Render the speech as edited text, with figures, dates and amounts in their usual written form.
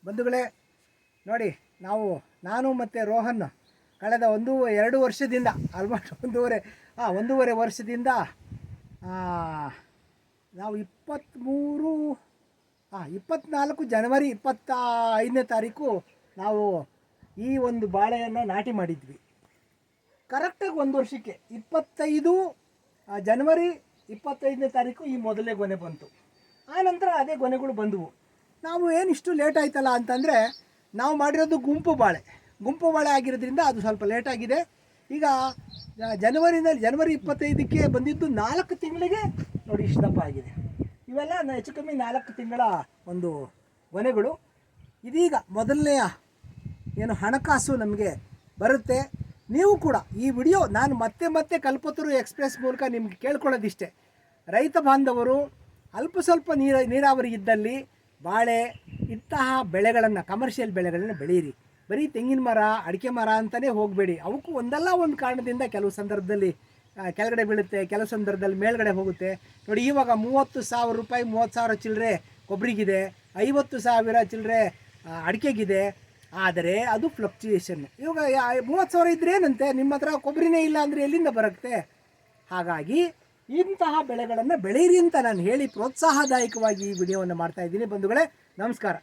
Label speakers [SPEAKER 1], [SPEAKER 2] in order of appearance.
[SPEAKER 1] ಬಂಧುಗಳೇ ನೋಡಿ, ನಾನು ಮತ್ತು ರೋಹನ್ ಕಳೆದ 1-2 ವರ್ಷದಿಂದ ಆಲ್ಮೋಸ್ಟ್ ಒಂದೂವರೆ ವರ್ಷದಿಂದ ನಾವು 24 ಜನವರಿ 25ನೇ ತಾರೀಕು ನಾವು ಈ ಒಂದು ಬಾಳೆಯನ್ನು ನಾಟಿ ಮಾಡಿದ್ವಿ. ಕರೆಕ್ಟಾಗಿ 1 ವರ್ಷಕ್ಕೆ 25 ಜನವರಿ 25ನೇ ತಾರೀಕು ಈ ಮೊದಲನೇ ಗೊನೆ ಬಂತು. ಆನಂತರ ಅದೇ ಗೊನೆಗಳು ಬಂದವು. ನಾವು ಏನಿಷ್ಟು ಲೇಟ್ ಆಯ್ತಲ್ಲ ಅಂತಂದರೆ, ನಾವು ಮಾಡಿರೋದು ಗುಂಪು ಬಾಳೆ ಆಗಿರೋದ್ರಿಂದ ಅದು ಸ್ವಲ್ಪ ಲೇಟಾಗಿದೆ. ಈಗ ಜನವರಿ 25ಕ್ಕೆ ಬಂದಿದ್ದು 4 ತಿಂಗಳಿಗೆ ನೋಡಿ ಇಷ್ಟು ದಪ್ಪ ಆಗಿದೆ. ಇವೆಲ್ಲ ಹೆಚ್ಚು ಕಮ್ಮಿ 4 ತಿಂಗಳ ಒಂದು ಗೊನೆಗಳು. ಇದೀಗ ಮೊದಲನೆಯ ಹಣಕಾಸು ನಮಗೆ ಬರುತ್ತೆ. ನೀವು ಕೂಡ ಈ ವಿಡಿಯೋ ನಾನು ಮತ್ತೆ ಕಲ್ಪತರು ಎಕ್ಸ್ಪ್ರೆಸ್ ಮೂಲಕ ನಿಮ್ಗೆ ಕೇಳ್ಕೊಳ್ಳೋದಿಷ್ಟೇ, ರೈತ ಬಾಂಧವರು ಅಲ್ಪ ಸ್ವಲ್ಪ ನೀರಾವರಿ ಇದ್ದಲ್ಲಿ ಬಾಳೆ ಇಂತಹ ಬೆಳೆಗಳನ್ನು, ಕಮರ್ಷಿಯಲ್ ಬೆಳೆಗಳನ್ನು ಬೆಳೀರಿ. ಬರೀ ತೆಂಗಿನ ಮರ, ಅಡಿಕೆ ಮರ ಅಂತಲೇ ಹೋಗಬೇಡಿ. ಅವಕ್ಕೂ ಒಂದಲ್ಲ ಒಂದು ಕಾರಣದಿಂದ ಕೆಲವು ಸಂದರ್ಭದಲ್ಲಿ ಕೆಳಗಡೆ ಬೀಳುತ್ತೆ, ಕೆಲವು ಸಂದರ್ಭದಲ್ಲಿ ಮೇಲ್ಗಡೆ ಹೋಗುತ್ತೆ. ನೋಡಿ, ಇವಾಗ 30,000 ರೂಪಾಯಿ 30,000 ಚಿಲ್ಲರೆ ಕೊಬ್ಬರಿಗಿದೆ, 50,000 ಚಿಲ್ಲರೆ ಅಡಿಕೆಗಿದೆ. ಆದರೆ ಅದು ಫ್ಲಕ್ಚುಯೇಷನ್. ಇವಾಗ 30,000 ಇದ್ದರೆ ಏನಂತೆ, ನಿಮ್ಮ ಹತ್ರ ಕೊಬ್ಬರಿನೇ ಇಲ್ಲ ಅಂದರೆ ಎಲ್ಲಿಂದ ಬರುತ್ತೆ? ಹಾಗಾಗಿ ಇಂತಹ ಬೆಳೆಗಳನ್ನು ಬೆಳೀರಿ ಅಂತ ನಾನು ಹೇಳಿ ಪ್ರೋತ್ಸಾಹದಾಯಕವಾಗಿ ಈ ವಿಡಿಯೋವನ್ನು ಮಾಡ್ತಾಯಿದ್ದೀನಿ. ಬಂಧುಗಳೇ, ನಮಸ್ಕಾರ.